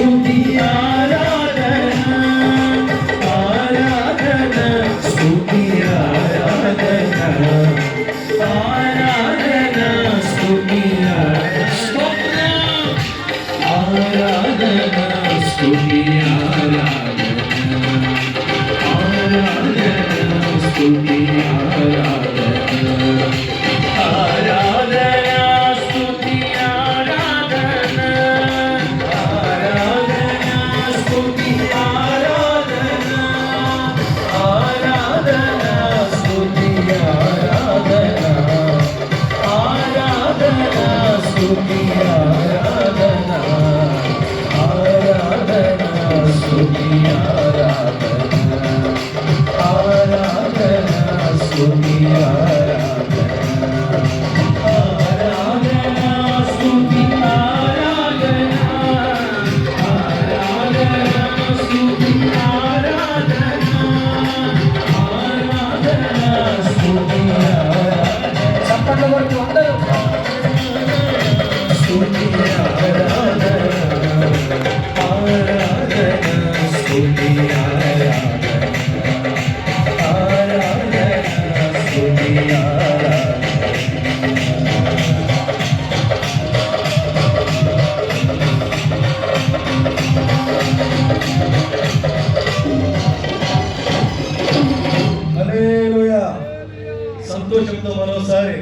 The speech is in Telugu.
స్తుతి ఆరాధన ఆరాధన స్తుతి ఆరాధన ఆరాధన స్తుతి ఆరాధన స్తుతి ఆరాధన స్తుతి ఆరాధన స్తుతి ఆరాధన ఆరాధన స్తుతి ఆరాధన ఆరాధన స్తుతి ఆరాధన ఆరాధన స్తుతి ఆరాధన ఆరాధన స్తుతి ఆరాధన స్తుతి ఆరాధన స్తుతి ఆరాధన ఆరాధన స్తుతి ఆరాధన ఆరాధన స్తుతి చప్పట్లు కొడుతూ అందరూ స్తుతి ఆరాధన ఆరాధన స్తుతి హల్లెలూయా. సంతోషంతో మరోసారి